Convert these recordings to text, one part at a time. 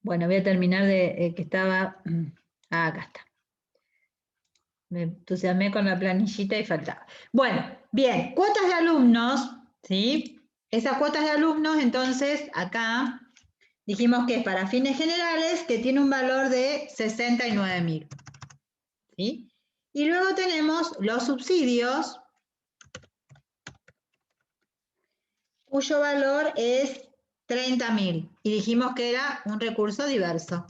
Bueno, voy a terminar de que estaba... acá está. Me entusiasmé con la planillita y faltaba. Bueno, bien, cuotas de alumnos, ¿sí? Esas cuotas de alumnos, entonces, acá dijimos que es para fines generales, que tiene un valor de 69.000, ¿sí? Y luego tenemos los subsidios, cuyo valor es 30.000. Y dijimos que era un recurso diverso.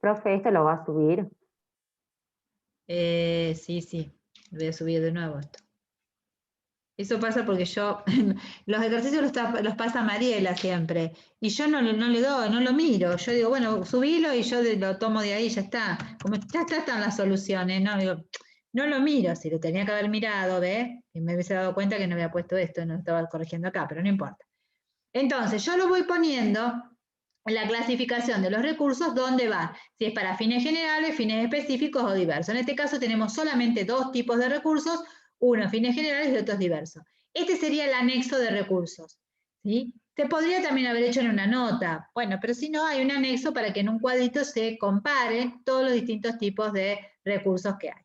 Profe, ¿esto lo va a subir? Sí, voy a subir de nuevo esto. Eso pasa porque yo, los ejercicios los pasa Mariela siempre, y yo no le doy, no lo miro. Yo digo, bueno, subilo y yo lo tomo de ahí, ya está. Como ya están las soluciones, ¿no? Digo, no lo miro, si lo tenía que haber mirado, ¿ve? Y me hubiese dado cuenta que no había puesto esto, no lo estaba corrigiendo acá, pero no importa. Entonces, yo lo voy poniendo en la clasificación de los recursos, ¿dónde va? Si es para fines generales, fines específicos o diversos. En este caso tenemos solamente dos tipos de recursos, uno fines generales y otro diversos. Este sería el anexo de recursos, ¿sí? Se podría también haber hecho en una nota, bueno, pero si no, hay un anexo para que en un cuadrito se comparen todos los distintos tipos de recursos que hay.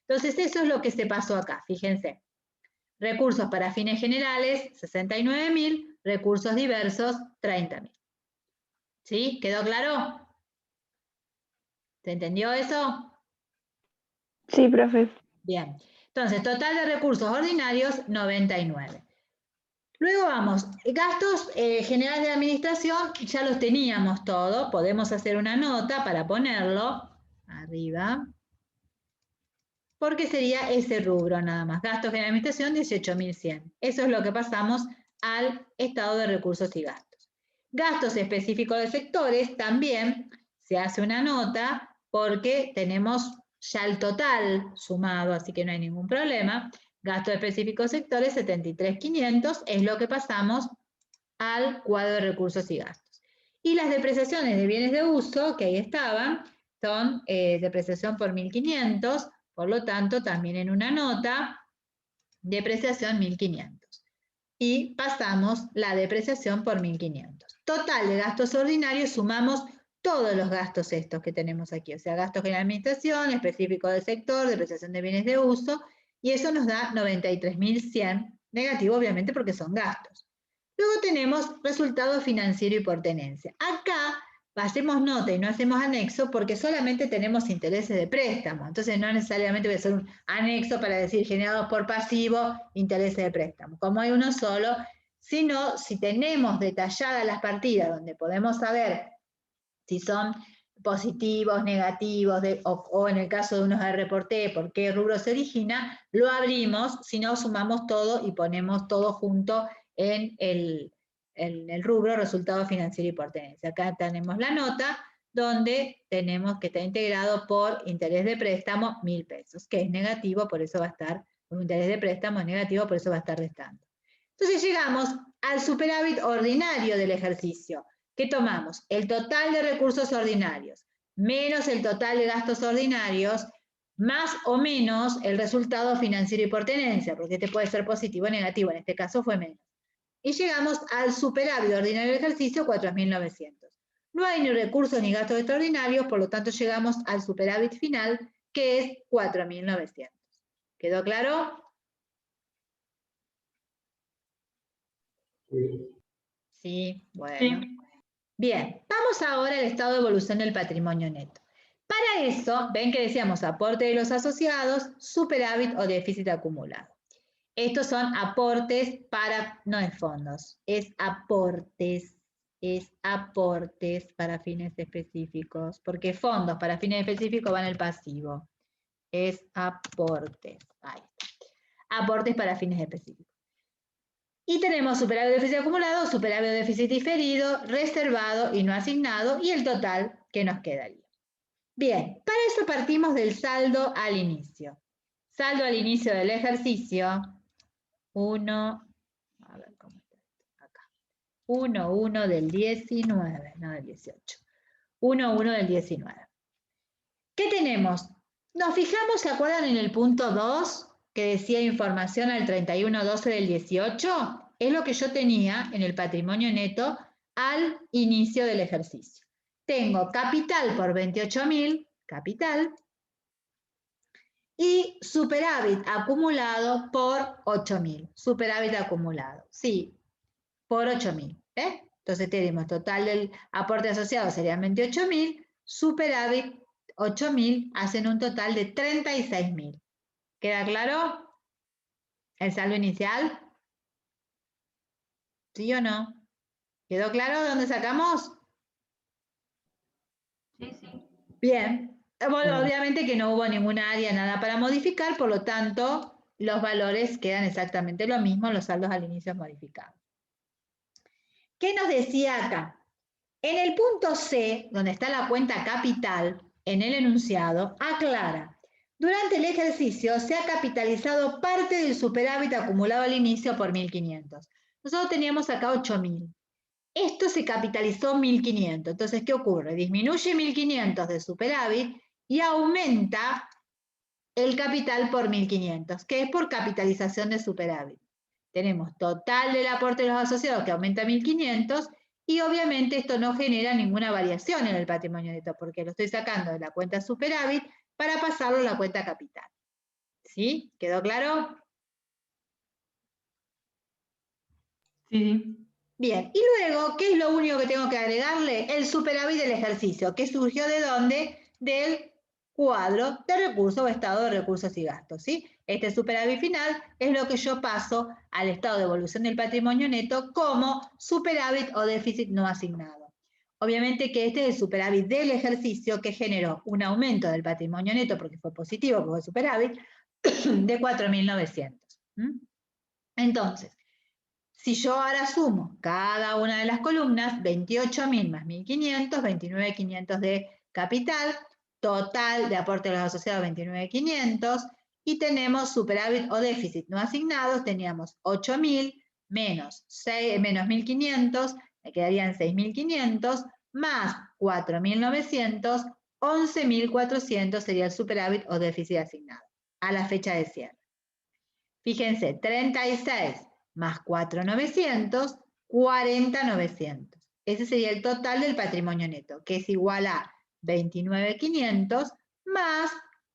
Entonces, eso es lo que se pasó acá, fíjense. Recursos para fines generales, 69.000, recursos diversos, 30.000. ¿Sí? ¿Quedó claro? ¿Se entendió eso? Sí, profe. Bien. Entonces, total de recursos ordinarios, 99. Luego vamos, gastos generales de administración, ya los teníamos todos, podemos hacer una nota para ponerlo arriba, porque sería ese rubro nada más. Gastos generales de administración, 18.100. Eso es lo que pasamos al estado de recursos y gastos. Gastos específicos de sectores, también se hace una nota porque tenemos ya el total sumado, así que no hay ningún problema. Gastos específicos de sectores, 73.500, es lo que pasamos al cuadro de recursos y gastos. Y las depreciaciones de bienes de uso, que ahí estaban, son depreciación por 1.500, por lo tanto, también en una nota, depreciación 1.500. Y pasamos la depreciación por 1.500. Total de gastos ordinarios, sumamos todos los gastos estos que tenemos aquí, o sea, gastos de administración, específico del sector, depreciación de bienes de uso, y eso nos da 93.100, negativo obviamente porque son gastos. Luego tenemos resultado financiero y por tenencia. Acá hacemos nota y no hacemos anexo porque solamente tenemos intereses de préstamo. Entonces no necesariamente voy a hacer un anexo para decir generados por pasivo, intereses de préstamo. Como hay uno solo, sino si tenemos detalladas las partidas donde podemos saber si son positivos, negativos, o en el caso de unos R por T, por qué rubro se origina, lo abrimos, si no sumamos todo y ponemos todo junto en el rubro resultado financiero y por tenencia. Acá tenemos la nota donde tenemos que está integrado por interés de préstamo 1.000 pesos, que es negativo, por eso va a estar, un interés de préstamo es negativo, por eso va a estar restando. Entonces llegamos al superávit ordinario del ejercicio. ¿Qué tomamos? El total de recursos ordinarios menos el total de gastos ordinarios, más o menos el resultado financiero y por tenencia, porque este puede ser positivo o negativo, en este caso fue menos. Y llegamos al superávit ordinario del ejercicio, 4.900. No hay ni recursos ni gastos extraordinarios, por lo tanto llegamos al superávit final, que es 4.900. ¿Quedó claro? Sí, bueno. Sí. Bien, vamos ahora al estado de evolución del patrimonio neto. Para eso, ven que decíamos aporte de los asociados, superávit o déficit acumulado. Estos son aportes para, no es fondos, es aportes para fines específicos, porque fondos para fines específicos van al pasivo. Es aportes, ahí está. Aportes para fines específicos. Y tenemos superávit o déficit acumulado, superávit o déficit diferido, reservado y no asignado, y el total que nos quedaría. Bien, para eso partimos del saldo al inicio. Saldo al inicio del ejercicio, 1, a ver cómo está esto, acá. 1 del 19, no del 18. 1 del 19. ¿Qué tenemos? Nos fijamos, ¿se acuerdan en el punto 2 que decía información al 31/12 del 18? es lo que yo tenía en el patrimonio neto al inicio del ejercicio. Tengo capital por 28.000, capital, y superávit acumulado por 8.000. Superávit acumulado, sí, por 8.000. Entonces tenemos total del aporte asociado serían 28.000, superávit 8.000, hacen un total de 36.000. ¿Queda claro? ¿El saldo inicial? ¿Sí o no? ¿Quedó claro de dónde sacamos? Sí, sí. Bien. Bueno, obviamente que no hubo ninguna área, nada para modificar, por lo tanto, los valores quedan exactamente lo mismo, los saldos al inicio modificados. ¿Qué nos decía acá? En el punto C, donde está la cuenta capital, en el enunciado, aclara: durante el ejercicio se ha capitalizado parte del superávit acumulado al inicio por 1.500. Nosotros teníamos acá 8.000. Esto se capitalizó 1.500. Entonces, ¿qué ocurre? Disminuye 1.500 de superávit y aumenta el capital por 1.500, que es por capitalización de superávit. Tenemos total del aporte de los asociados que aumenta 1.500 y obviamente esto no genera ninguna variación en el patrimonio neto porque lo estoy sacando de la cuenta superávit para pasarlo a la cuenta capital. ¿Sí? ¿Quedó claro? Sí. Bien, y luego, ¿qué es lo único que tengo que agregarle? El superávit del ejercicio, que surgió ¿de dónde? Del cuadro de recursos o estado de recursos y gastos, ¿sí? Este superávit final es lo que yo paso al estado de evolución del patrimonio neto como superávit o déficit no asignado. Obviamente que este es el superávit del ejercicio que generó un aumento del patrimonio neto porque fue positivo, porque fue superávit, de 4.900. Entonces, si yo ahora sumo cada una de las columnas, 28.000 más 1.500, 29.500 de capital, total de aporte de los asociados 29.500, y tenemos superávit o déficit no asignados, teníamos 8.000 menos 1.500, me quedarían 6.500, más 4.900, 11.400 sería el superávit o déficit asignado a la fecha de cierre. Fíjense, 36 más 4.900, 40.900. Ese sería el total del patrimonio neto, que es igual a 29.500 más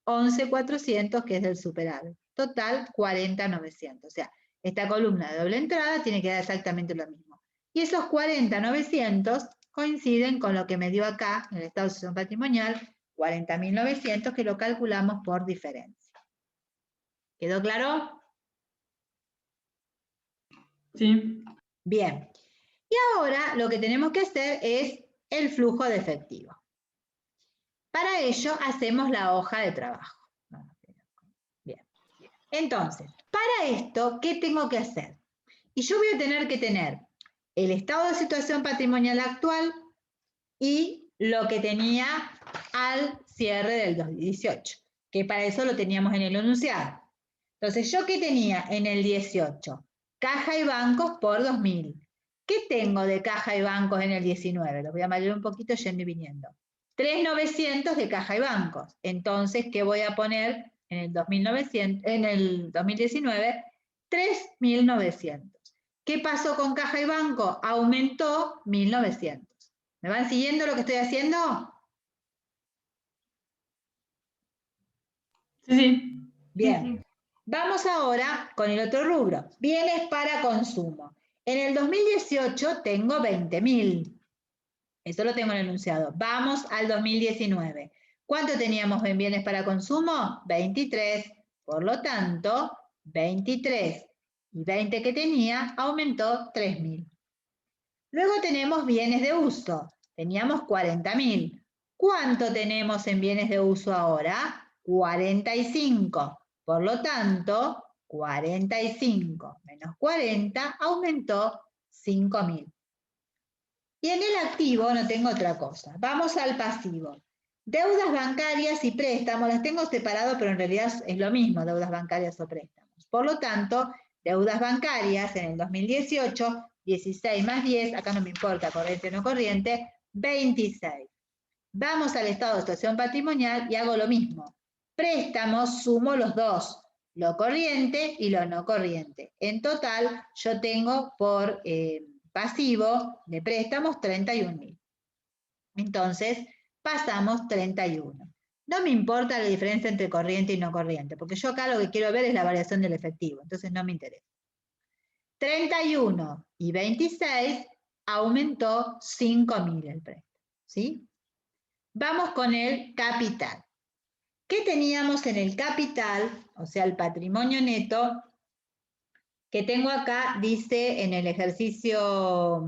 11.400, que es del superávit. Total, 40.900. O sea, esta columna de doble entrada tiene que dar exactamente lo mismo. Y esos 40.900 coinciden con lo que me dio acá, en el estado de situación patrimonial, 40.900, que lo calculamos por diferencia. ¿Quedó claro? Sí. Bien, y ahora lo que tenemos que hacer es el flujo de efectivo. Para ello hacemos la hoja de trabajo. Bien, entonces, para esto, ¿qué tengo que hacer? Y yo voy a tener que tener el estado de situación patrimonial actual y lo que tenía al cierre del 2018, que para eso lo teníamos en el enunciado. Entonces, ¿yo qué tenía en el 18? Caja y bancos por 2.000. ¿Qué tengo de caja y bancos en el 19? Lo voy a mayor un poquito yendo y viniendo. 3.900 de caja y bancos. Entonces, ¿qué voy a poner en el 2019? 3.900. ¿Qué pasó con caja y banco? Aumentó 1.900. ¿Me van siguiendo lo que estoy haciendo? Sí. Bien. Sí, sí. Vamos ahora con el otro rubro, bienes para consumo. En el 2018 tengo 20.000. Eso lo tengo en el enunciado. Vamos al 2019. ¿Cuánto teníamos en bienes para consumo? 23. Por lo tanto, 23 y 20 que tenía aumentó 3.000. Luego tenemos bienes de uso. Teníamos 40.000. ¿Cuánto tenemos en bienes de uso ahora? 45. Por lo tanto, 45 menos 40 aumentó 5.000. Y en el activo no tengo otra cosa. Vamos al pasivo. Deudas bancarias y préstamos, las tengo separado, pero en realidad es lo mismo, deudas bancarias o préstamos. Por lo tanto, deudas bancarias en el 2018, 16 más 10, acá no me importa corriente o no corriente, 26. Vamos al estado de situación patrimonial y hago lo mismo. Préstamos, sumo los dos. lo corriente y lo no corriente. En total, yo tengo por pasivo de préstamos 31.000. Entonces, pasamos 31. No me importa la diferencia entre corriente y no corriente, porque yo acá lo que quiero ver es la variación del efectivo, entonces no me interesa. 31 y 26 aumentó 5.000 el préstamo, ¿sí? Vamos con el capital. ¿Qué teníamos en el capital? O sea, el patrimonio neto, que tengo acá, dice en el ejercicio,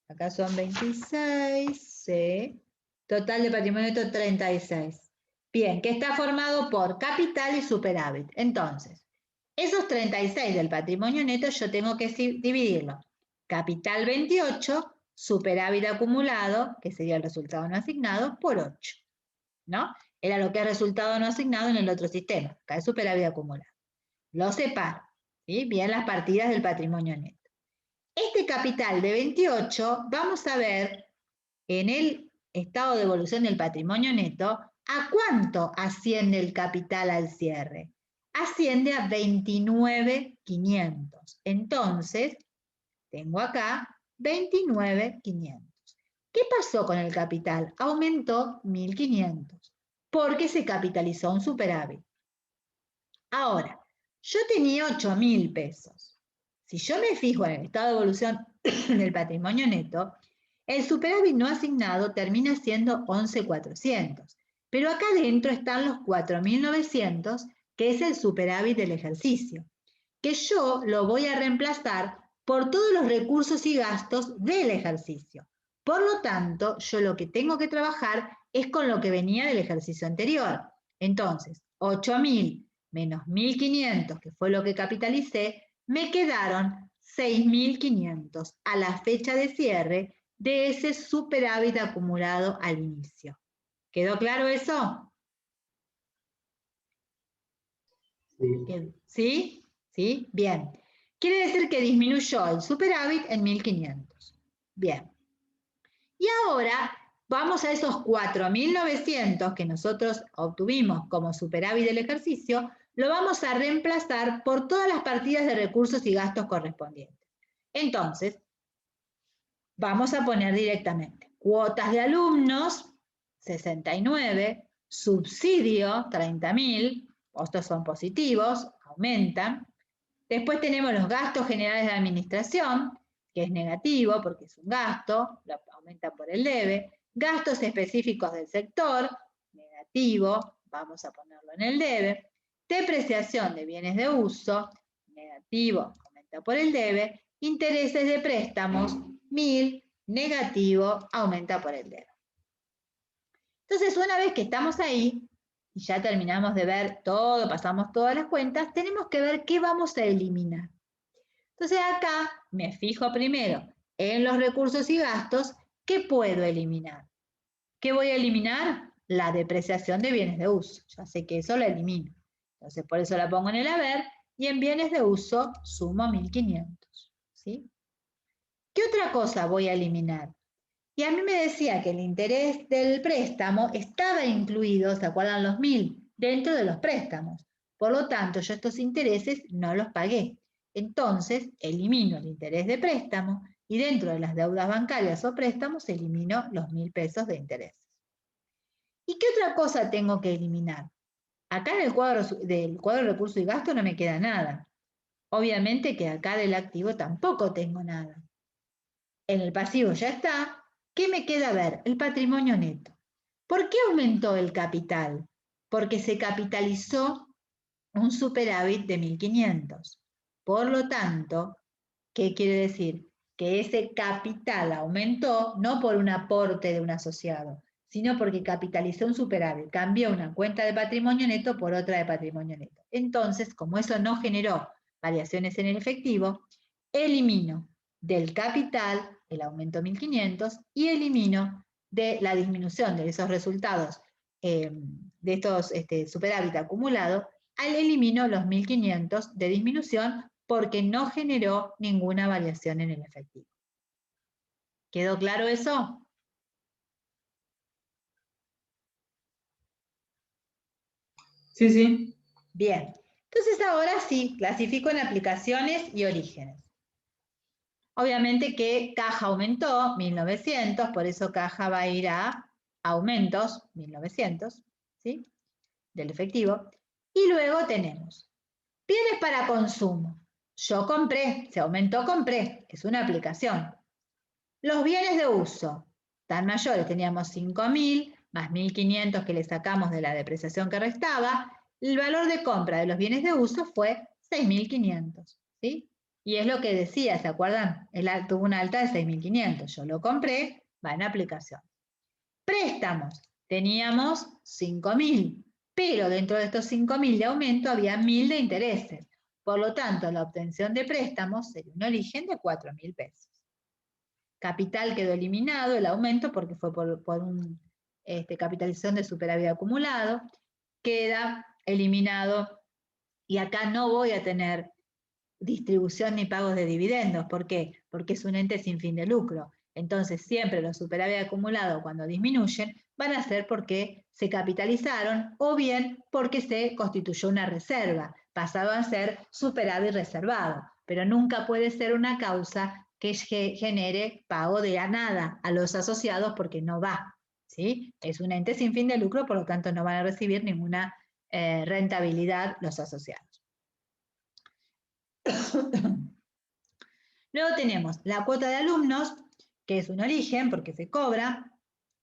acá son 26, ¿sí? Total de patrimonio neto 36. Bien, que está formado por capital y superávit. Entonces, esos 36 del patrimonio neto yo tengo que dividirlo. Capital 28, superávit acumulado, que sería el resultado no asignado, por 8. ¿No? Era lo que es resultado no asignado en el otro sistema. Acá es superávit acumulado. Lo separo. ¿Sí? Bien las partidas del patrimonio neto. Este capital de 28, vamos a ver en el estado de evolución del patrimonio neto, ¿a cuánto asciende el capital al cierre? Asciende a 29.500. Entonces, tengo acá 29.500. ¿Qué pasó con el capital? Aumentó 1.500 porque se capitalizó un superávit. Ahora, yo tenía 8.000 pesos. Si yo me fijo en el estado de evolución del patrimonio neto, el superávit no asignado termina siendo 11.400, pero acá dentro están los 4.900, que es el superávit del ejercicio, que yo lo voy a reemplazar por todos los recursos y gastos del ejercicio. Por lo tanto, yo lo que tengo que trabajar es con lo que venía del ejercicio anterior. Entonces, 8.000 menos 1.500, que fue lo que capitalicé, me quedaron 6.500 a la fecha de cierre de ese superávit acumulado al inicio. ¿Quedó claro eso? Sí. ¿Sí? ¿Sí? Bien. Quiere decir que disminuyó el superávit en 1.500. Bien. Y ahora vamos a esos 4.900 que nosotros obtuvimos como superávit del ejercicio, lo vamos a reemplazar por todas las partidas de recursos y gastos correspondientes. Entonces, vamos a poner directamente cuotas de alumnos, 69, subsidio, 30.000, estos son positivos, aumentan. Después tenemos los gastos generales de administración, que es negativo porque es un gasto, lo aumenta por el debe. Gastos específicos del sector, negativo, vamos a ponerlo en el debe. Depreciación de bienes de uso, negativo, aumenta por el debe. Intereses de préstamos, 1.000, negativo, aumenta por el debe. Entonces, una vez que estamos ahí, y ya terminamos de ver todo, pasamos todas las cuentas, tenemos que ver qué vamos a eliminar. Entonces acá me fijo primero en los recursos y gastos, ¿qué puedo eliminar? ¿Qué voy a eliminar? La depreciación de bienes de uso. Ya sé que eso lo elimino. Entonces por eso la pongo en el haber y en bienes de uso sumo 1.500. ¿Sí? ¿Qué otra cosa voy a eliminar? Y a mí me decía que el interés del préstamo estaba incluido, ¿se acuerdan los 1.000? Dentro de los préstamos. Por lo tanto, yo estos intereses no los pagué. Entonces, elimino el interés de préstamo y dentro de las deudas bancarias o préstamos elimino los 1.000 pesos de intereses. ¿Y qué otra cosa tengo que eliminar? Acá en el cuadro del cuadro de recursos y gastos no me queda nada. Obviamente que acá del activo tampoco tengo nada. En el pasivo ya está. ¿Qué me queda ver? El patrimonio neto. ¿Por qué aumentó el capital? Porque se capitalizó un superávit de 1.500. Por lo tanto, ¿qué quiere decir? Que ese capital aumentó no por un aporte de un asociado, sino porque capitalizó un superávit, cambió una cuenta de patrimonio neto por otra de patrimonio neto. Entonces, como eso no generó variaciones en el efectivo, elimino del capital el aumento 1.500 y elimino de la disminución de esos resultados de estos superávit acumulados, elimino los 1.500 de disminución porque no generó ninguna variación en el efectivo. ¿Quedó claro eso? Sí, sí. Bien. Entonces ahora sí, clasifico en aplicaciones y orígenes. Obviamente que caja aumentó, 1900, por eso caja va a ir a aumentos, 1900, ¿sí? Del efectivo. Y luego tenemos bienes para consumo. Yo compré, se aumentó, compré, es una aplicación. Los bienes de uso, tan mayores, teníamos 5.000 más 1.500 que le sacamos de la depreciación que restaba. El valor de compra de los bienes de uso fue 6.500, ¿sí? Y es lo que decía, ¿se acuerdan? Tuvo una alta de 6.500. Yo lo compré, va en aplicación. Préstamos, teníamos 5.000, pero dentro de estos 5.000 de aumento había 1.000 de intereses. Por lo tanto, la obtención de préstamos sería un origen de 4.000 pesos. Capital quedó eliminado, el aumento, porque fue por una capitalización de superávit acumulado. Queda eliminado, y acá no voy a tener distribución ni pagos de dividendos. ¿Por qué? Porque es un ente sin fin de lucro. Entonces, siempre los superávit acumulados, cuando disminuyen, van a ser porque se capitalizaron o bien porque se constituyó una reserva. Pasado a ser superávit reservado. Pero nunca puede ser una causa que genere pago de la nada a los asociados porque no va. ¿Sí? Es un ente sin fin de lucro, por lo tanto no van a recibir ninguna rentabilidad los asociados. Luego tenemos la cuota de alumnos, que es un origen porque se cobra,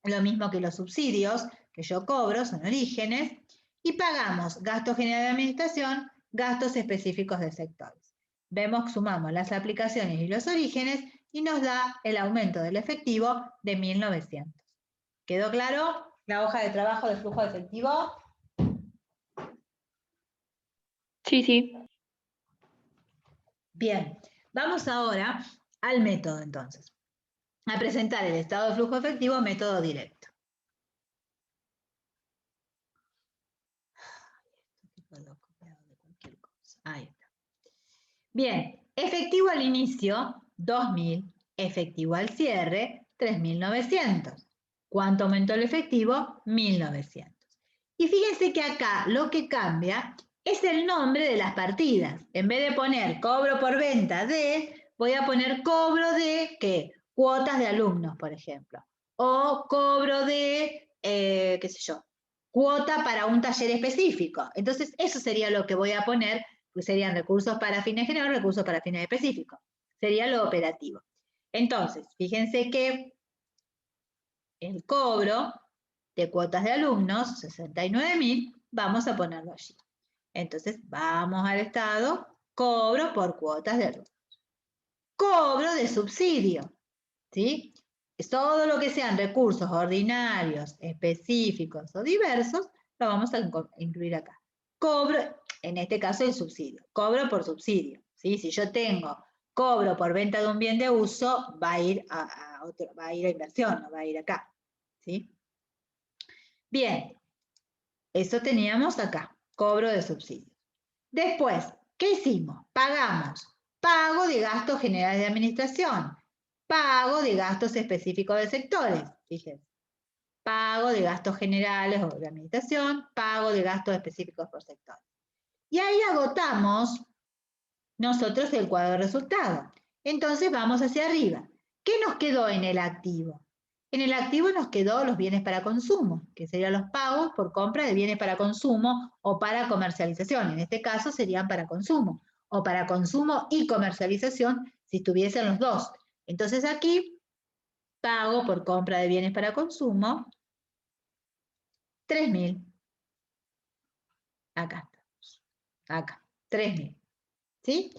lo mismo que los subsidios que yo cobro, son orígenes, y pagamos gastos generales de administración, gastos específicos de sectores. Vemos, sumamos las aplicaciones y los orígenes y nos da el aumento del efectivo de 1.900. ¿Quedó claro la hoja de trabajo de flujo de efectivo? Sí, sí. Bien, vamos ahora al método entonces. A presentar el estado de flujo efectivo, método directo. Ahí está. Bien, efectivo al inicio, 2.000, efectivo al cierre, 3.900. ¿Cuánto aumentó el efectivo? 1.900. Y fíjense que acá lo que cambia es el nombre de las partidas. En vez de poner cobro por venta de, voy a poner cobro de, ¿qué? Cuotas de alumnos, por ejemplo. O cobro de, qué sé yo, cuota para un taller específico. Entonces, eso sería lo que voy a poner, pues serían recursos para fines generales, recursos para fines específicos. Sería lo operativo. Entonces, fíjense que el cobro de cuotas de alumnos, 69.000, vamos a ponerlo allí. Entonces, vamos al estado, cobro por cuotas de alumnos. Cobro de subsidio, ¿sí? Todo lo que sean recursos ordinarios, específicos o diversos, lo vamos a incluir acá. Cobro, en este caso el subsidio, cobro por subsidio, ¿sí? Si yo tengo cobro por venta de un bien de uso, va a ir a inversión, no va a ir acá, ¿sí? Bien, eso teníamos acá, cobro de subsidio. Después, ¿qué hicimos? Pagamos pago de gastos generales de administración, pago de gastos específicos de sectores, fíjense. Pago de gastos generales o de administración, pago de gastos específicos por sector. Y ahí agotamos nosotros el cuadro de resultados. Entonces vamos hacia arriba. ¿Qué nos quedó en el activo? En el activo nos quedó los bienes para consumo, que serían los pagos por compra de bienes para consumo o para comercialización. En este caso serían para consumo, o para consumo y comercialización si estuviesen los dos. Entonces aquí, pago por compra de bienes para consumo, 3.000. Acá estamos. Acá, 3.000. ¿Sí?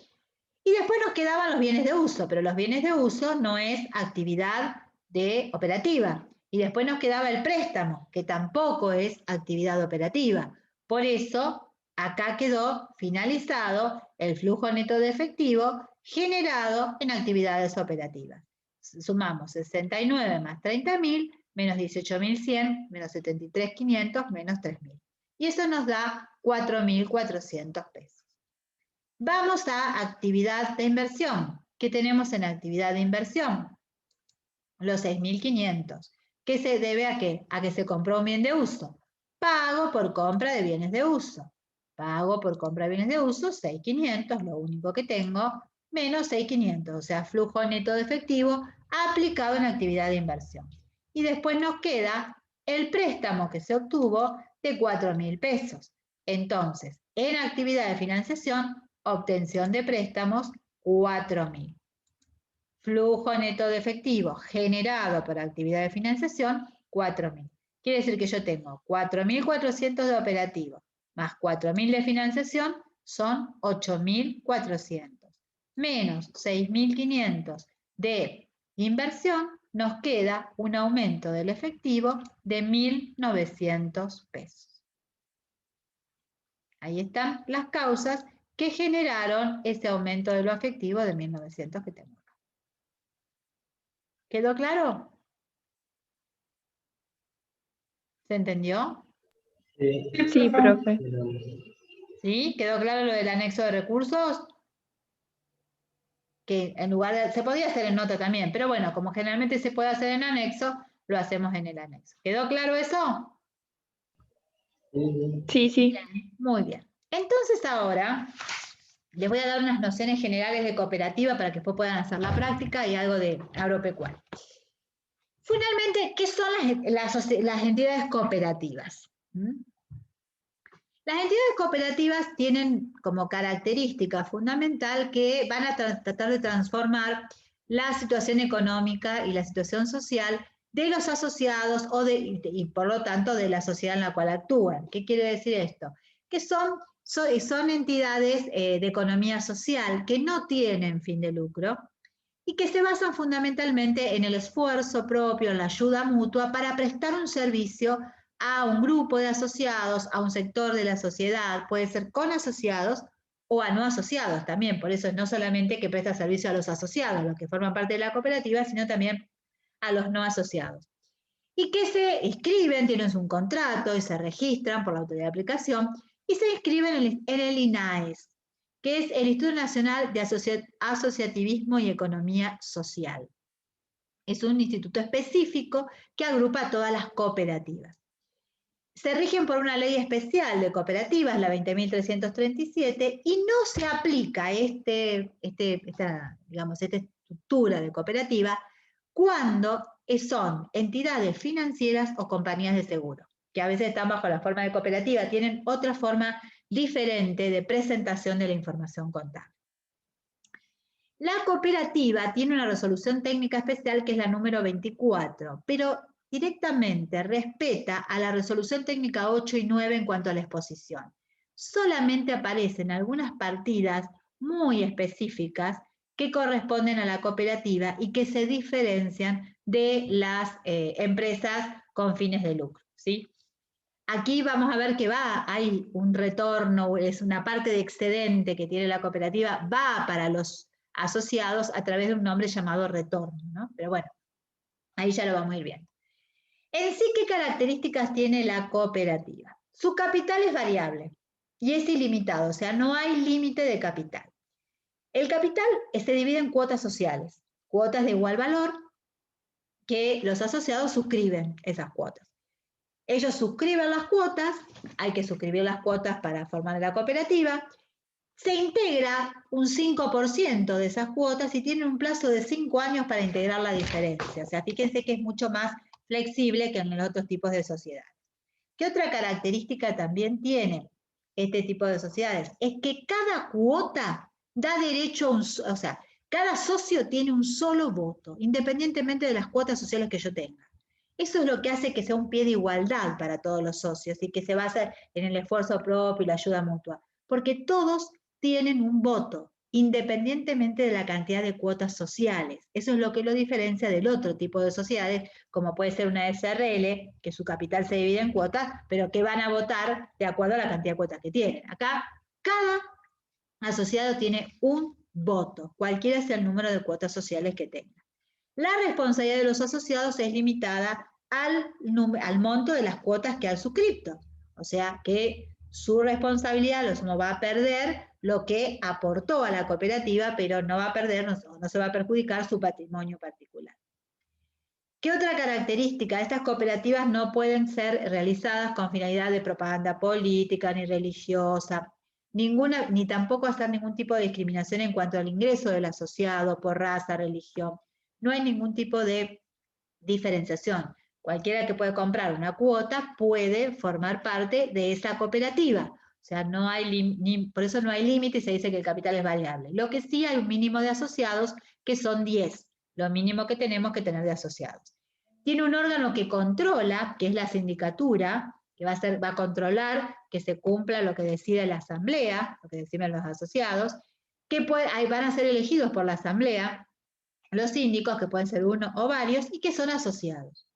Y después nos quedaban los bienes de uso, pero los bienes de uso no es actividad de operativa. Y después nos quedaba el préstamo, que tampoco es actividad operativa. Por eso, acá quedó finalizado el flujo neto de efectivo generado en actividades operativas. Sumamos 69 más 30.000, menos 18.100, menos 73.500, menos 3.000. Y eso nos da 4.400 pesos. Vamos a actividad de inversión. ¿Qué tenemos en actividad de inversión? Los 6.500. ¿Qué se debe a qué? A que se compró un bien de uso. Pago por compra de bienes de uso. Pago por compra de bienes de uso, 6.500, lo único que tengo, menos 6.500, o sea, flujo neto de efectivo aplicado en actividad de inversión. Y después nos queda el préstamo que se obtuvo de 4.000 pesos. Entonces, en actividad de financiación, obtención de préstamos, 4.000. Flujo neto de efectivo generado por actividad de financiación, 4.000. Quiere decir que yo tengo 4.400 de operativo, más 4.000 de financiación, son 8.400. Menos 6.500 de inversión, nos queda un aumento del efectivo de 1.900 pesos. Ahí están las causas que generaron ese aumento de lo efectivo de 1.900 que tengo acá. ¿Quedó claro? ¿Se entendió? Sí. Sí, profe. ¿Sí? ¿Quedó claro lo del anexo de recursos? Que en lugar de, se podía hacer en nota también, pero bueno, como generalmente se puede hacer en anexo, lo hacemos en el anexo. ¿Quedó claro eso? Sí, sí. Bien, muy bien. Entonces ahora les voy a dar unas nociones generales de cooperativa para que después puedan hacer la práctica y algo de agropecuaria. Finalmente, ¿qué son las entidades cooperativas? Las entidades cooperativas tienen como característica fundamental que van a tratar de transformar la situación económica y la situación social de los asociados y por lo tanto de la sociedad en la cual actúan. ¿Qué quiere decir esto? Que son entidades de economía social que no tienen fin de lucro y que se basan fundamentalmente en el esfuerzo propio, en la ayuda mutua para prestar un servicio a un grupo de asociados, a un sector de la sociedad, puede ser con asociados o a no asociados también, por eso es no solamente que presta servicio a los asociados, los que forman parte de la cooperativa, sino también a los no asociados. Y que se inscriben, tienen un contrato y se registran por la autoridad de aplicación y se inscriben en el INAES, que es el Instituto Nacional de Asociativismo y Economía Social. Es un instituto específico que agrupa a todas las cooperativas. Se rigen por una ley especial de cooperativas, la 20.337, y no se aplica esta estructura de cooperativa cuando son entidades financieras o compañías de seguro, que a veces están bajo la forma de cooperativa, tienen otra forma diferente de presentación de la información contable. La cooperativa tiene una resolución técnica especial que es la número 24, pero directamente respeta a la resolución técnica 8 y 9 en cuanto a la exposición. Solamente aparecen algunas partidas muy específicas que corresponden a la cooperativa y que se diferencian de las empresas con fines de lucro, ¿sí? Aquí vamos a ver que hay un retorno, es una parte de excedente que tiene la cooperativa, va para los asociados a través de un nombre llamado retorno, ¿no? Pero bueno, ahí ya lo vamos a ir viendo. En sí, ¿qué características tiene la cooperativa? Su capital es variable y es ilimitado, o sea, no hay límite de capital. El capital se divide en cuotas sociales, cuotas de igual valor que los asociados suscriben esas cuotas. Ellos suscriben las cuotas, hay que suscribir las cuotas para formar la cooperativa, se integra un 5% de esas cuotas y tienen un plazo de 5 años para integrar la diferencia. O sea, fíjense que es mucho más flexible que en los otros tipos de sociedades. ¿Qué otra característica también tiene este tipo de sociedades? Es que cada cuota da derecho a o sea, cada socio tiene un solo voto, independientemente de las cuotas sociales que yo tenga. Eso es lo que hace que sea un pie de igualdad para todos los socios y que se basa en el esfuerzo propio y la ayuda mutua, porque todos tienen un voto, independientemente de la cantidad de cuotas sociales. Eso es lo que lo diferencia del otro tipo de sociedades, como puede ser una SRL, que su capital se divide en cuotas, pero que van a votar de acuerdo a la cantidad de cuotas que tienen. Acá, cada asociado tiene un voto, cualquiera sea el número de cuotas sociales que tenga. La responsabilidad de los asociados es limitada al monto de las cuotas que han suscrito. O sea que su responsabilidad no va a perder lo que aportó a la cooperativa, pero no va a perder, no se va a perjudicar su patrimonio particular. ¿Qué otra característica? Estas cooperativas no pueden ser realizadas con finalidad de propaganda política ni religiosa, ni tampoco hacer ningún tipo de discriminación en cuanto al ingreso del asociado por raza, religión. No hay ningún tipo de diferenciación. Cualquiera que puede comprar una cuota puede formar parte de esa cooperativa. O sea, no hay por eso no hay límite y se dice que el capital es variable. Lo que sí hay un mínimo de asociados que son 10, lo mínimo que tenemos que tener de asociados. Tiene un órgano que controla, que es la sindicatura, que va a controlar que se cumpla lo que decide la asamblea, lo que deciden los asociados, que van a ser elegidos por la asamblea los síndicos, que pueden ser uno o varios, y que son asociados,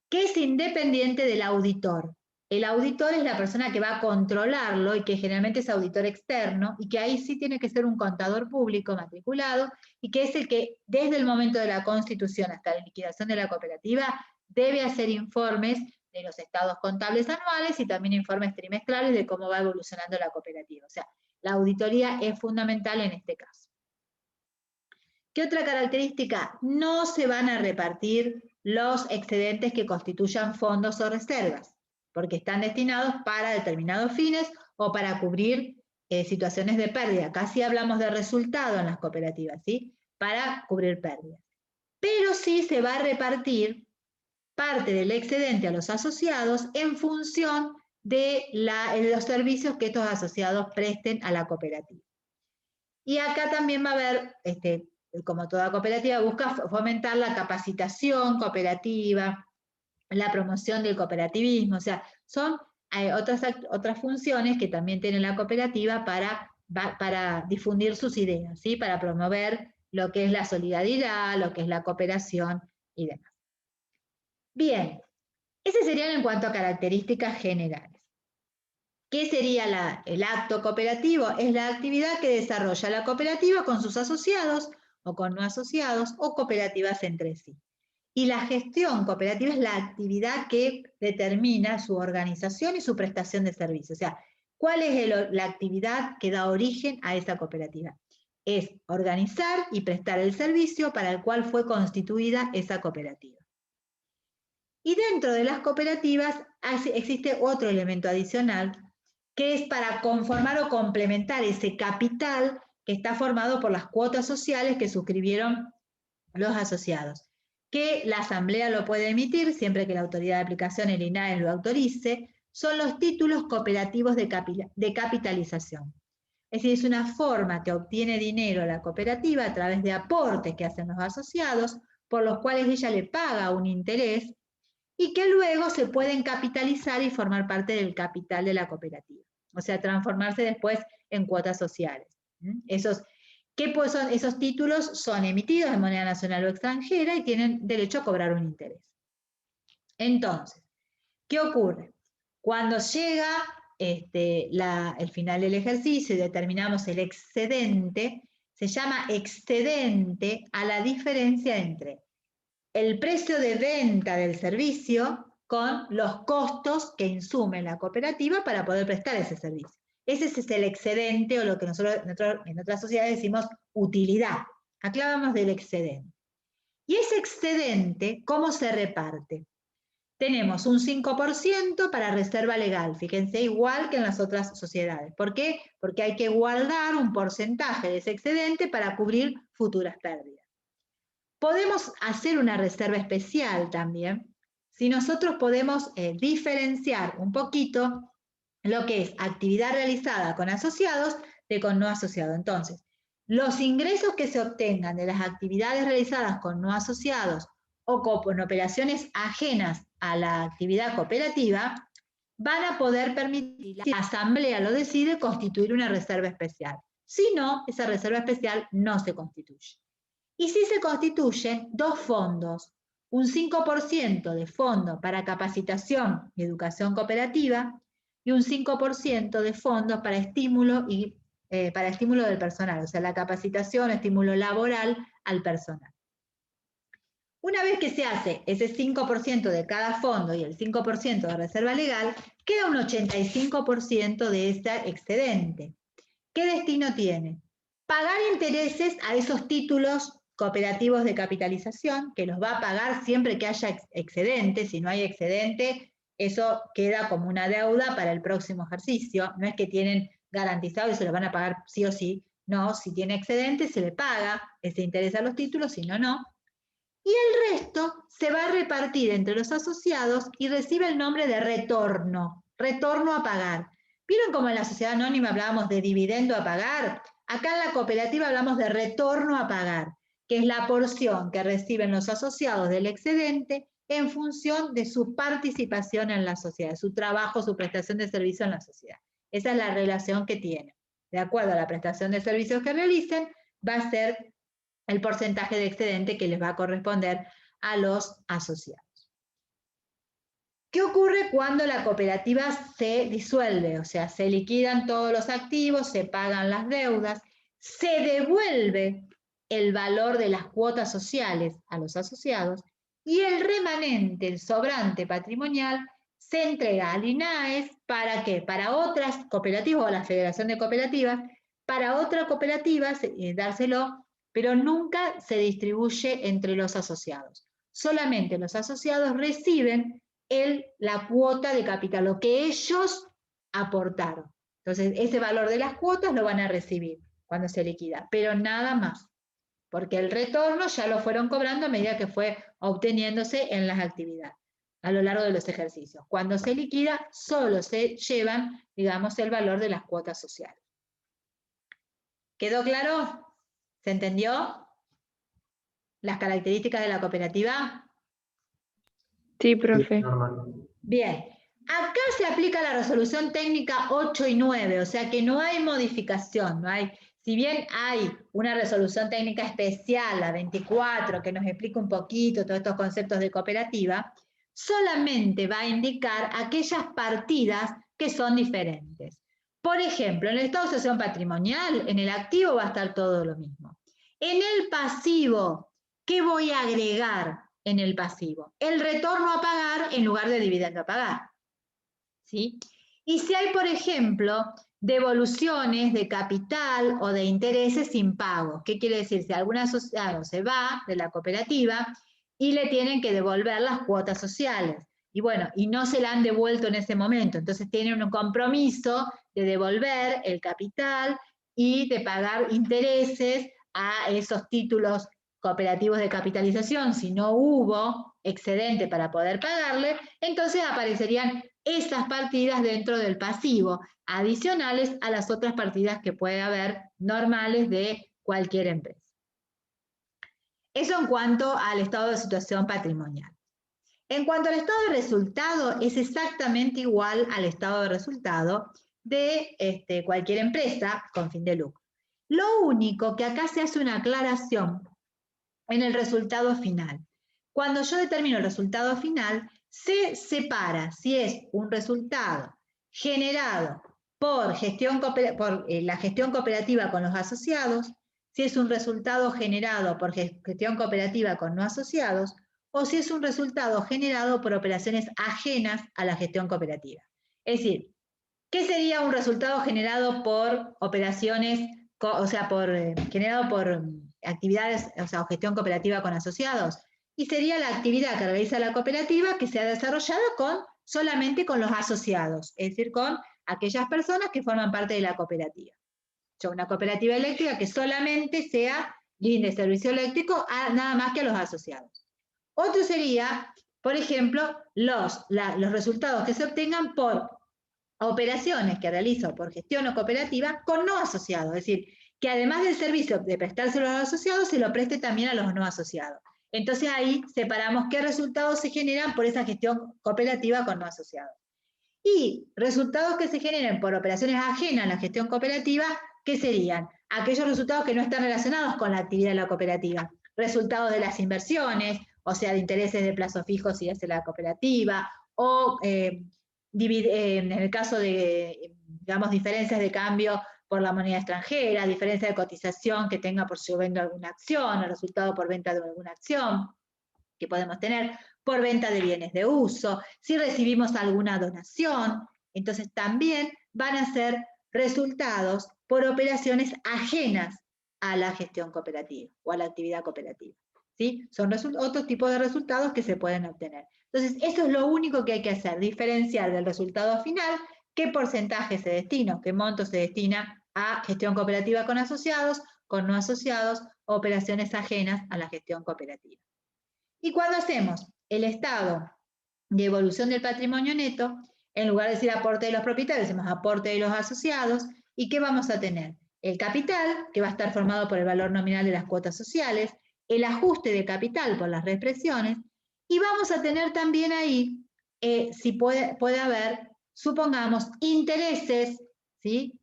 que es independiente del auditor. El auditor es la persona que va a controlarlo y que generalmente es auditor externo y que ahí sí tiene que ser un contador público matriculado y que es el que desde el momento de la constitución hasta la liquidación de la cooperativa debe hacer informes de los estados contables anuales y también informes trimestrales de cómo va evolucionando la cooperativa. O sea, la auditoría es fundamental en este caso. ¿Qué otra característica? No se van a repartir los excedentes que constituyan fondos o reservas, porque están destinados para determinados fines o para cubrir situaciones de pérdida. Casi hablamos de resultado en las cooperativas, ¿sí? Para cubrir pérdidas. Pero sí se va a repartir parte del excedente a los asociados en función de los servicios que estos asociados presten a la cooperativa. Y acá también va a haber, como toda cooperativa, busca fomentar la capacitación cooperativa, la promoción del cooperativismo, o sea, son otras funciones que también tiene la cooperativa para difundir sus ideas, ¿sí? Para promover lo que es la solidaridad, lo que es la cooperación y demás. Bien, ese serían en cuanto a características generales. ¿Qué sería el acto cooperativo? Es la actividad que desarrolla la cooperativa con sus asociados o con no asociados o cooperativas entre sí. Y la gestión cooperativa es la actividad que determina su organización y su prestación de servicios. O sea, ¿cuál es la actividad que da origen a esa cooperativa? Es organizar y prestar el servicio para el cual fue constituida esa cooperativa. Y dentro de las cooperativas existe otro elemento adicional, que es para conformar o complementar ese capital que está formado por las cuotas sociales que suscribieron los asociados, que la asamblea lo puede emitir siempre que la autoridad de aplicación, el INAE, lo autorice. Son los títulos cooperativos de capitalización. Es decir, es una forma que obtiene dinero la cooperativa a través de aportes que hacen los asociados, por los cuales ella le paga un interés y que luego se pueden capitalizar y formar parte del capital de la cooperativa. O sea, transformarse después en cuotas sociales. Esos títulos son emitidos en moneda nacional o extranjera y tienen derecho a cobrar un interés. Entonces, ¿qué ocurre? Cuando llega el final del ejercicio y determinamos el excedente, se llama excedente a la diferencia entre el precio de venta del servicio con los costos que insume la cooperativa para poder prestar ese servicio. Ese es el excedente o lo que nosotros en otras sociedades decimos utilidad. Acá hablamos del excedente. Y ese excedente, ¿cómo se reparte? Tenemos un 5% para reserva legal, fíjense, igual que en las otras sociedades. ¿Por qué? Porque hay que guardar un porcentaje de ese excedente para cubrir futuras pérdidas. Podemos hacer una reserva especial también, si nosotros podemos diferenciar un poquito lo que es actividad realizada con asociados de con no asociados. Entonces, los ingresos que se obtengan de las actividades realizadas con no asociados o con operaciones ajenas a la actividad cooperativa, van a poder permitir, si la asamblea lo decide, constituir una reserva especial. Si no, esa reserva especial no se constituye. Y sí se constituyen dos fondos, un 5% de fondo para capacitación y educación cooperativa y un 5% de fondos para estímulo del personal, o sea, la capacitación, estímulo laboral al personal. Una vez que se hace ese 5% de cada fondo y el 5% de reserva legal, queda un 85% de ese excedente. ¿Qué destino tiene? Pagar intereses a esos títulos cooperativos de capitalización, que los va a pagar siempre que haya excedente. Si no hay excedente, eso queda como una deuda para el próximo ejercicio. No es que tienen garantizado y se lo van a pagar sí o sí. No, si tiene excedente se le paga ese interés a los títulos, si no, no. Y el resto se va a repartir entre los asociados y recibe el nombre de retorno a pagar. ¿Vieron cómo en la sociedad anónima hablábamos de dividendo a pagar? Acá en la cooperativa hablamos de retorno a pagar, que es la porción que reciben los asociados del excedente en función de su participación en la sociedad, su trabajo, su prestación de servicio en la sociedad. Esa es la relación que tiene. De acuerdo a la prestación de servicios que realicen, va a ser el porcentaje de excedente que les va a corresponder a los asociados. ¿Qué ocurre cuando la cooperativa se disuelve? O sea, se liquidan todos los activos, se pagan las deudas, se devuelve el valor de las cuotas sociales a los asociados y el remanente, el sobrante patrimonial, se entrega al INAES. ¿Para qué? Para otras cooperativas o a la Federación de Cooperativas, para otra cooperativa dárselo, pero nunca se distribuye entre los asociados. Solamente los asociados reciben la cuota de capital, lo que ellos aportaron. Entonces, ese valor de las cuotas lo van a recibir cuando se liquida, pero nada más, porque el retorno ya lo fueron cobrando a medida que fue obteniéndose en las actividades, a lo largo de los ejercicios. Cuando se liquida, solo se llevan, digamos, el valor de las cuotas sociales. ¿Quedó claro? ¿Se entendió? ¿Las características de la cooperativa? Sí, profe. Bien, acá se aplica la resolución técnica 8 y 9, o sea que no hay modificación, no hay, si bien hay una resolución técnica especial, la 24, que nos explica un poquito todos estos conceptos de cooperativa, solamente va a indicar aquellas partidas que son diferentes. Por ejemplo, en el estado de situación patrimonial, en el activo va a estar todo lo mismo. En el pasivo, ¿qué voy a agregar en el pasivo? El retorno a pagar en lugar de dividendo a pagar. ¿Sí? Y si hay, por ejemplo, devoluciones de capital o de intereses impagos, ¿qué quiere decir? Si algún asociado se va de la cooperativa y le tienen que devolver las cuotas sociales, y bueno, y no se la han devuelto en ese momento, entonces tienen un compromiso de devolver el capital y de pagar intereses a esos títulos cooperativos de capitalización. Si no hubo excedente para poder pagarle, entonces aparecerían esas partidas dentro del pasivo, adicionales a las otras partidas que puede haber normales de cualquier empresa. Eso en cuanto al estado de situación patrimonial. En cuanto al estado de resultado, es exactamente igual al estado de resultado de cualquier empresa con fin de lucro. Lo único que acá se hace una aclaración en el resultado final. Cuando yo determino el resultado final, se separa si es un resultado generado por la gestión cooperativa con los asociados, si es un resultado generado por gestión cooperativa con no asociados, o si es un resultado generado por operaciones ajenas a la gestión cooperativa. Es decir, ¿qué sería un resultado generado por operaciones, o sea, generado por actividades, o sea, o gestión cooperativa con asociados? Y sería la actividad que realiza la cooperativa que se ha desarrollado solamente con los asociados, es decir, con aquellas personas que forman parte de la cooperativa. O sea, una cooperativa eléctrica que solamente sea brinde servicio eléctrico nada más que a los asociados. Otro sería, por ejemplo, los resultados que se obtengan por operaciones que realizo por gestión o cooperativa con no asociados, es decir, que además del servicio de prestárselo a los asociados, se lo preste también a los no asociados. Entonces ahí separamos qué resultados se generan por esa gestión cooperativa con no asociados. Y resultados que se generen por operaciones ajenas a la gestión cooperativa, ¿qué serían? Aquellos resultados que no están relacionados con la actividad de la cooperativa. Resultados de las inversiones, o sea, de intereses de plazo fijo si hace la cooperativa, o en el caso de, digamos, diferencias de cambio por la moneda extranjera, diferencia de cotización que tenga por si yo vendo alguna acción, el resultado por venta de alguna acción que podemos tener, por venta de bienes de uso, si recibimos alguna donación, entonces también van a ser resultados por operaciones ajenas a la gestión cooperativa o a la actividad cooperativa. ¿Sí? Son otros tipos de resultados que se pueden obtener. Entonces, eso es lo único que hay que hacer, diferenciar del resultado final qué porcentaje se destina, qué monto se destina a gestión cooperativa con asociados, con no asociados, operaciones ajenas a la gestión cooperativa. Y cuando hacemos el estado de evolución del patrimonio neto, en lugar de decir aporte de los propietarios, decimos aporte de los asociados, ¿y qué vamos a tener? El capital, que va a estar formado por el valor nominal de las cuotas sociales, el ajuste de capital por las represiones, y vamos a tener también ahí, si puede haber, supongamos, intereses, ¿sí?,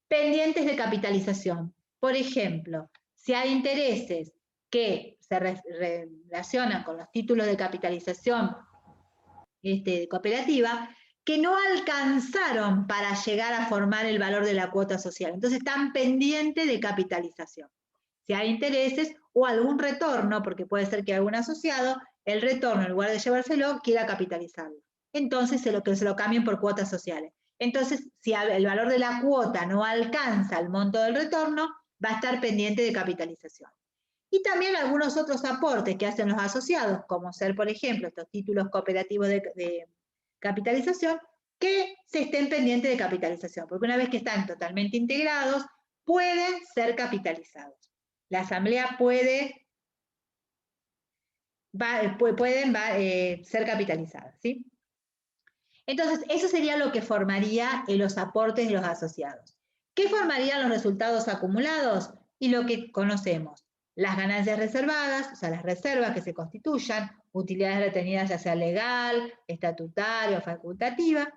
pendientes de capitalización. Por ejemplo, si hay intereses que se relacionan con los títulos de capitalización cooperativa, que no alcanzaron para llegar a formar el valor de la cuota social. Entonces están pendientes de capitalización. Si hay intereses o algún retorno, porque puede ser que algún asociado, el retorno, en lugar de llevárselo, quiera capitalizarlo. Entonces se lo cambien por cuotas sociales. Entonces, si el valor de la cuota no alcanza el monto del retorno, va a estar pendiente de capitalización. Y también algunos otros aportes que hacen los asociados, como ser, por ejemplo, estos títulos cooperativos de capitalización, que se estén pendientes de capitalización, porque una vez que están totalmente integrados, pueden ser capitalizados. La asamblea pueden ser capitalizadas, ¿sí? Entonces, eso sería lo que formaría los aportes de los asociados. ¿Qué formarían los resultados acumulados? Y lo que conocemos, las ganancias reservadas, o sea, las reservas que se constituyan, utilidades retenidas ya sea legal, estatutaria o facultativa,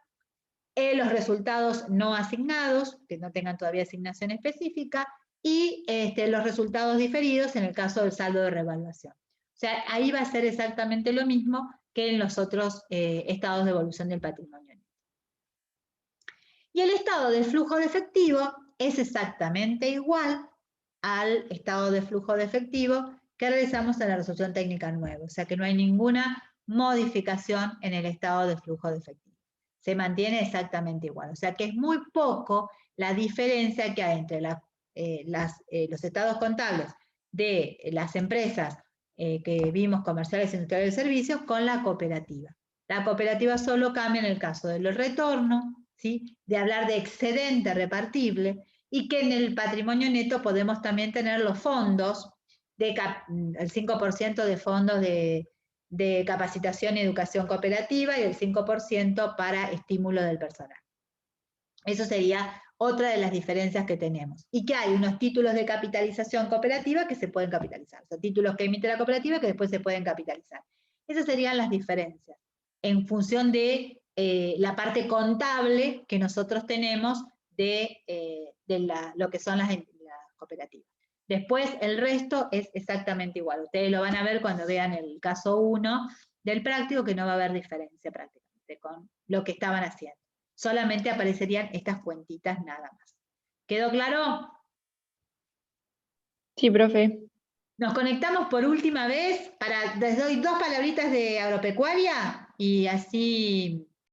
los resultados no asignados, que no tengan todavía asignación específica, y los resultados diferidos en el caso del saldo de revaluación. O sea, ahí va a ser exactamente lo mismo que en los otros estados de evolución del patrimonio. Y el estado de flujo de efectivo es exactamente igual al estado de flujo de efectivo que realizamos en la resolución técnica 9, o sea que no hay ninguna modificación en el estado de flujo de efectivo. Se mantiene exactamente igual, o sea que es muy poco la diferencia que hay entre los estados contables de las empresas que vimos, comerciales, industriales y servicios, con la cooperativa. La cooperativa solo cambia en el caso del retorno, ¿sí?, de hablar de excedente repartible, y que en el patrimonio neto podemos también tener los fondos, el 5% de fondos de capacitación y educación cooperativa y el 5% para estímulo del personal. Eso sería otra de las diferencias que tenemos. Y que hay unos títulos de capitalización cooperativa que se pueden capitalizar. O sea, títulos que emite la cooperativa que después se pueden capitalizar. Esas serían las diferencias en función de la parte contable que nosotros tenemos de lo que son las cooperativas. Después el resto es exactamente igual. Ustedes lo van a ver cuando vean el caso 1 del práctico, que no va a haber diferencia prácticamente con lo que estaban haciendo. Solamente aparecerían estas cuentitas nada más. ¿Quedó claro? Sí, profe. Nos conectamos por última vez, les doy 2 palabritas de agropecuaria y así